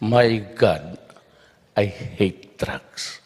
My God, I hate drugs.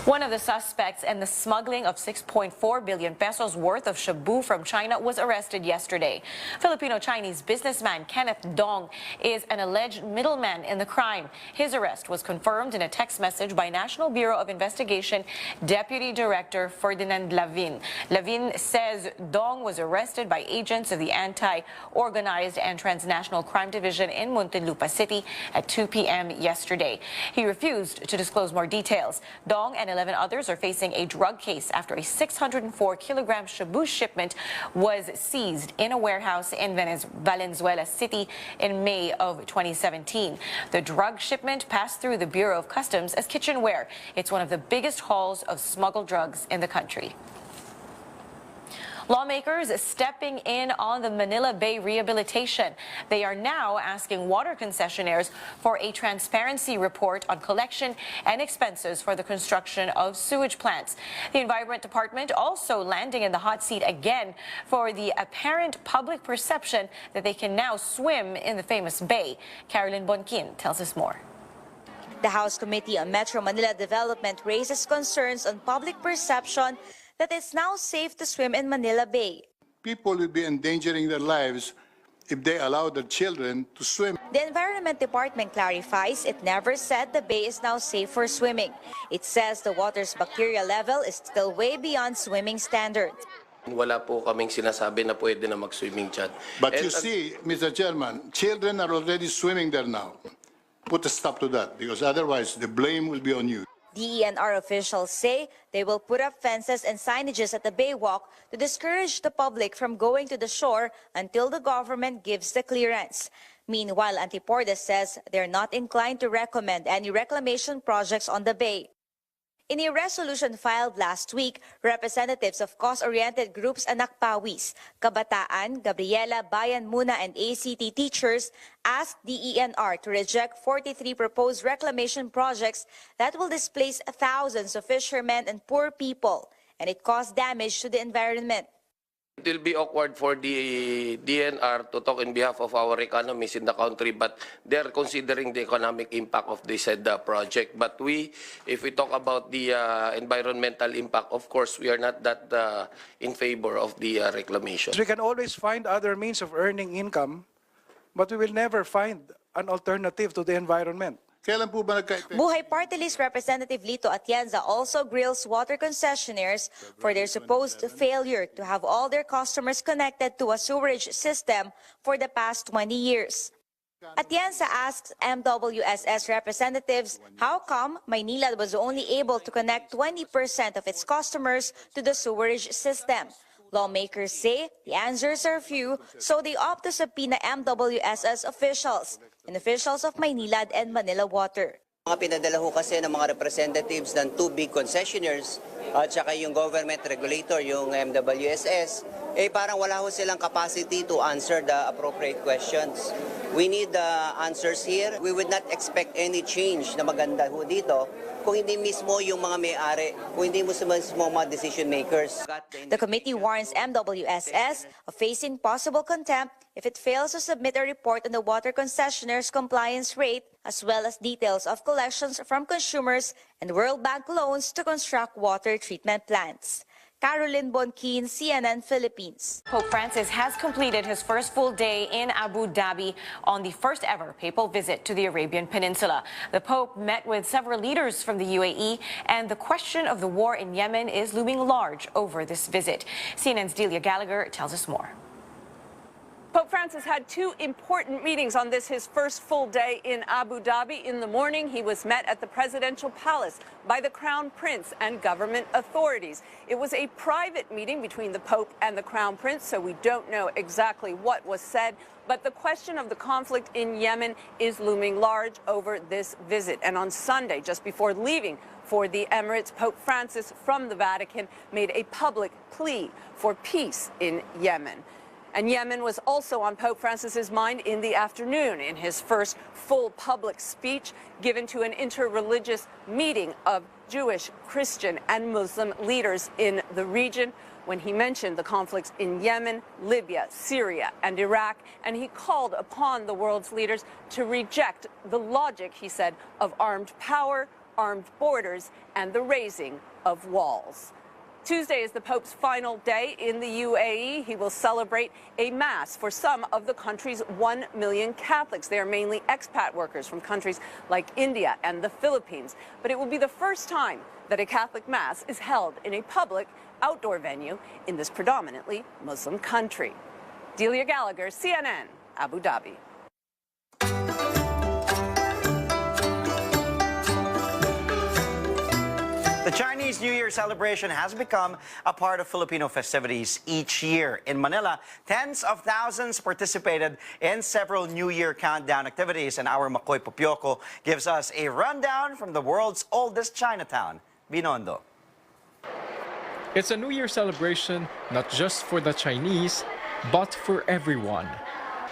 One of the suspects in the smuggling of 6.4 billion pesos worth of shabu from China was arrested yesterday. Filipino-Chinese businessman Kenneth Dong is an alleged middleman in the crime. His arrest was confirmed in a text message by National Bureau of Investigation Deputy Director Ferdinand Lavin. Lavin says Dong was arrested by agents of the Anti-Organized and Transnational Crime Division in Muntinlupa City at 2 p.m. yesterday. He refused to disclose more details. Dong and 11 others are facing a drug case after a 604-kilogram shabu shipment was seized in a warehouse in Valenzuela City in May of 2017. The drug shipment passed through the Bureau of Customs as kitchenware. It's one of the biggest hauls of smuggled drugs in the country. Lawmakers stepping in on the Manila Bay rehabilitation. They are now asking water concessionaires for a transparency report on collection and expenses for the construction of sewage plants. The Environment Department also landing in the hot seat again for the apparent public perception that they can now swim in the famous bay. Carolyn Bonquin tells us more. The House Committee on Metro Manila Development raises concerns on public perception that it's now safe to swim in Manila Bay. People will be endangering their lives if they allow their children to swim. The Environment Department clarifies it never said the bay is now safe for swimming. It says the water's bacteria level is still way beyond swimming standards. Wala po kaming sinasabi na pwede na mag-swimming dyan. But you see, Mr. Chairman, children are already swimming there now. Put a stop to that, because otherwise the blame will be on you. DENR officials say they will put up fences and signages at the baywalk to discourage the public from going to the shore until the government gives the clearance. Meanwhile, Antiporda says they're not inclined to recommend any reclamation projects on the bay. In a resolution filed last week, representatives of cause-oriented groups Anak Pawis, Kabataan, Gabriela, Bayan Muna, and ACT teachers asked DENR to reject 43 proposed reclamation projects that will displace thousands of fishermen and poor people, and it caused damage to the environment. It will be awkward for the DNR to talk in behalf of our economies in the country, but they're considering the economic impact of this said project. But if we talk about the environmental impact, of course, we are not that in favor of the reclamation. We can always find other means of earning income, but we will never find an alternative to the environment. Buhay Party List Representative Lito Atienza also grills water concessionaires for their supposed failure to have all their customers connected to a sewerage system for the past 20 years. Atienza asks MWSS representatives how come Maynila was only able to connect 20% of its customers to the sewerage system. Lawmakers say the answers are few, so they opt to subpoena MWSS officials and officials of Maynilad and Manila Water. Mga pinadala ho kasi ng mga representatives ng two big concessionaires at saka yung government regulator, yung MWSS, parang wala ho silang capacity to answer the appropriate questions. We need the answers here. We would not expect any change na maganda ho dito kung hindi mismo yung mga may-ari, kung hindi mismo mga decision makers. The committee warns MWSS of facing possible contempt if it fails to submit a report on the water concessionaire's compliance rate, as well as details of collections from consumers and World Bank loans to construct water treatment plants. Carolyn Bonquin, CNN Philippines. Pope Francis has completed his first full day in Abu Dhabi on the first ever papal visit to the Arabian Peninsula. The Pope met with several leaders from the UAE, and the question of the war in Yemen is looming large over this visit. CNN's Delia Gallagher tells us more. Pope Francis had two important meetings on his first full day in Abu Dhabi. In the morning, he was met at the presidential palace by the Crown Prince and government authorities. It was a private meeting between the Pope and the Crown Prince, so we don't know exactly what was said. But the question of the conflict in Yemen is looming large over this visit. And on Sunday, just before leaving for the Emirates, Pope Francis from the Vatican made a public plea for peace in Yemen. And Yemen was also on Pope Francis's mind in the afternoon in his first full public speech given to an interreligious meeting of Jewish, Christian, and Muslim leaders in the region when he mentioned the conflicts in Yemen, Libya, Syria, and Iraq, and he called upon the world's leaders to reject the logic, he said, of armed power, armed borders, and the raising of walls. Tuesday is the Pope's final day in the UAE. He will celebrate a mass for some of the country's 1 million Catholics. They are mainly expat workers from countries like India and the Philippines. But it will be the first time that a Catholic mass is held in a public outdoor venue in this predominantly Muslim country. Delia Gallagher, CNN, Abu Dhabi. The Chinese New Year celebration has become a part of Filipino festivities each year. In Manila, tens of thousands participated in several New Year countdown activities, and our Makoy Popioko gives us a rundown from the world's oldest Chinatown, Binondo. It's a New Year celebration not just for the Chinese, but for everyone.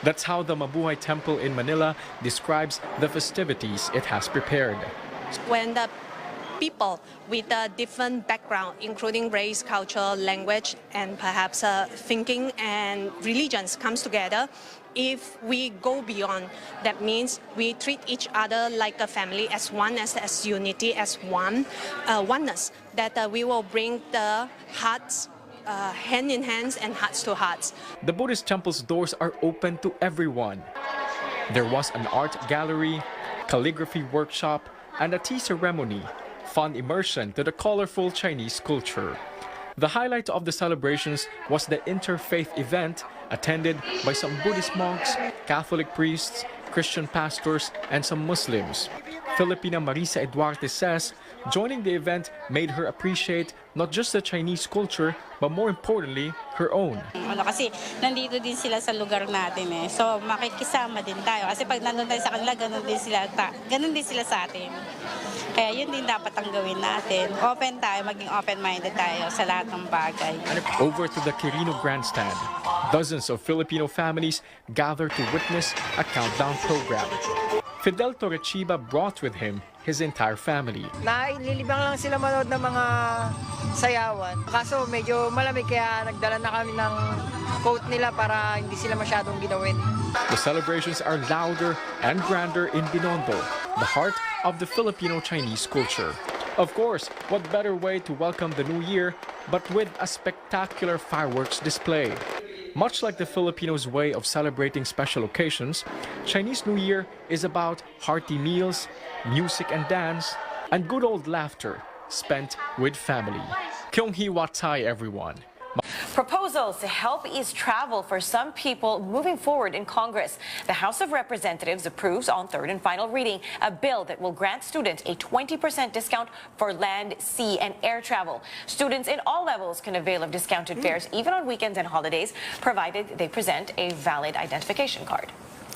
That's how the Mabuhay Temple in Manila describes the festivities it has prepared. When the people with a different background, including race, culture, language, and perhaps thinking and religions comes together, if we go beyond, that means we treat each other like a family, as one, as unity, as one, oneness, that we will bring the hearts hand in hands and hearts to hearts. The Buddhist temple's doors are open to everyone. There was an art gallery, calligraphy workshop, and a tea ceremony, fun immersion to the colorful Chinese culture. The highlight of the celebrations was the interfaith event attended by some Buddhist monks, Catholic priests, Christian pastors, and some Muslims. Filipina Marisa Eduarte says joining the event made her appreciate not just the Chinese culture, but more importantly, her own. Kasi nandito din sila sa lugar natin eh. So makikisama din tayo. Kasi pag nandun tayo sa kanila, ganun din sila sa atin. Kaya yun din dapat ang gawin natin. Open tayo, maging open-minded tayo sa lahat ng bagay. Over to the Quirino Grandstand, dozens of Filipino families gather to witness a countdown program. Fidel Torrechiba brought with him his entire family. Naililibang lang sila manood ng mga sayawan. Kaso medyo malamig kaya nagdala na kami ng coat nila para hindi sila masyadong ginawin. The celebrations are louder and grander in Binondo, the heart of the Filipino-Chinese culture. Of course, what better way to welcome the new year but with a spectacular fireworks display. Much like the Filipinos' way of celebrating special occasions, Chinese New Year is about hearty meals, music and dance, and good old laughter spent with family. Kyung-hee Watai, everyone. Proposals to help ease travel for some people moving forward in Congress. The House of Representatives approves on third and final reading a bill that will grant students a 20% discount for land, sea, and air travel. Students in all levels can avail of discounted fares even on weekends and holidays, provided they present a valid identification card.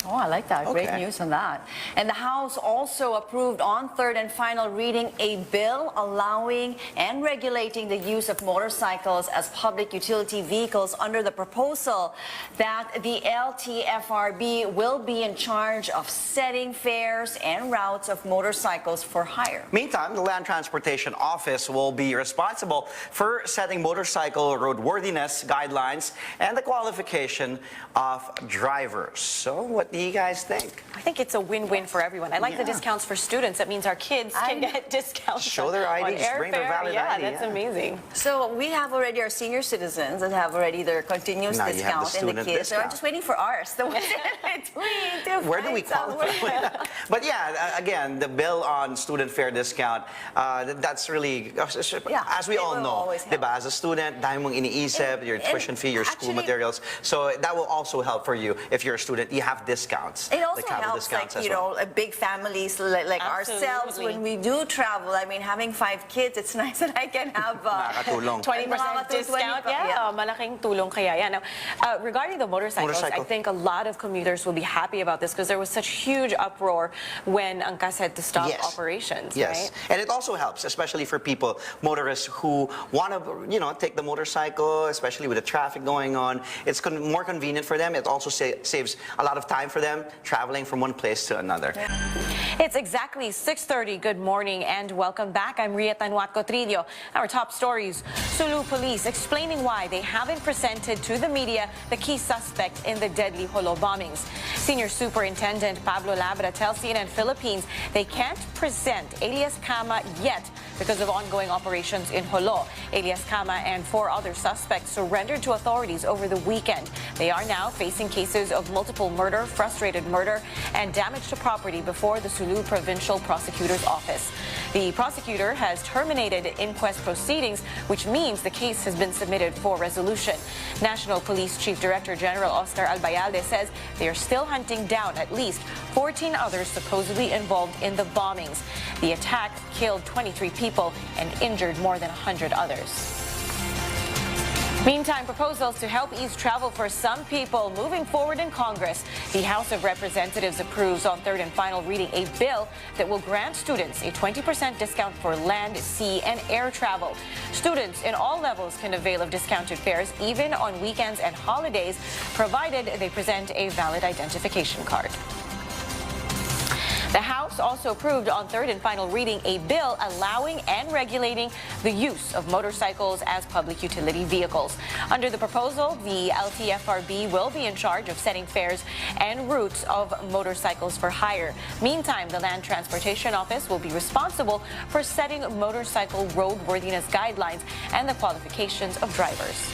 Oh, I like that. Okay. Great news on that. And the House also approved on third and final reading a bill allowing and regulating the use of motorcycles as public utility vehicles under the proposal that the LTFRB will be in charge of setting fares and routes of motorcycles for hire. Meantime, the Land Transportation Office will be responsible for setting motorcycle roadworthiness guidelines and the qualification of drivers. So what do you guys think? I think it's a win-win for everyone. I like the discounts for students. That means our kids can get discounts. Show their IDs, bring their valid ID. That's amazing. So we have already our senior citizens that have already their continuous Now you have the discount, and the student kids are discount. just waiting for ours. The ones in between to Where do we find qualify? somewhere. But yeah, again, the bill on student fare discount, that's really, as we all will know, always help. diba, as a student, dahil mong iniisip, your tuition fee, your school actually- materials. So that will also help for you if you're a student. You have discounts. It also travel helps, discounts like, as you well. know, big families like ourselves when we do travel. I mean, having 5 kids, it's nice that I can have Nakakatulong. 20% discount. Yeah, malaking tulong kaya yan. Now, regarding the motorcycles, I think a lot of commuters will be happy about this because there was such huge uproar when Angkas had to stop operations. Yes, right? and it also helps, especially for people, motorists who want to, take the motorcycle, especially with the traffic going on. It's more convenient for them. It also saves a lot of time for them traveling from one place to another. It's exactly 6:30. Good morning and welcome back. I'm Ria Tanwat Cotrillo. Our top stories. Sulu police explaining why they haven't presented to the media the key suspect in the deadly Jolo bombings. Senior Superintendent Pablo Labra tells CNN Philippines they can't present alias Kama yet because of ongoing operations in Jolo. Alias Kama and 4 other suspects surrendered to authorities over the weekend. They are now facing cases of multiple murder, frustrated murder, and damage to property before the Sulu Provincial Prosecutor's Office. The prosecutor has terminated inquest proceedings, which means the case has been submitted for resolution. National Police Chief Director General Oscar Albayalde says they are still hunting down at least 14 others supposedly involved in the bombings. The attack killed 23 people and injured more than 100 others. Meantime, proposals to help ease travel for some people moving forward in Congress. The House of Representatives approves on third and final reading a bill that will grant students a 20% discount for land, sea, and air travel. Students in all levels can avail of discounted fares even on weekends and holidays, provided they present a valid identification card. The House also approved on third and final reading a bill allowing and regulating the use of motorcycles as public utility vehicles. Under the proposal, the LTFRB will be in charge of setting fares and routes of motorcycles for hire. Meantime, the Land Transportation Office will be responsible for setting motorcycle roadworthiness guidelines and the qualifications of drivers.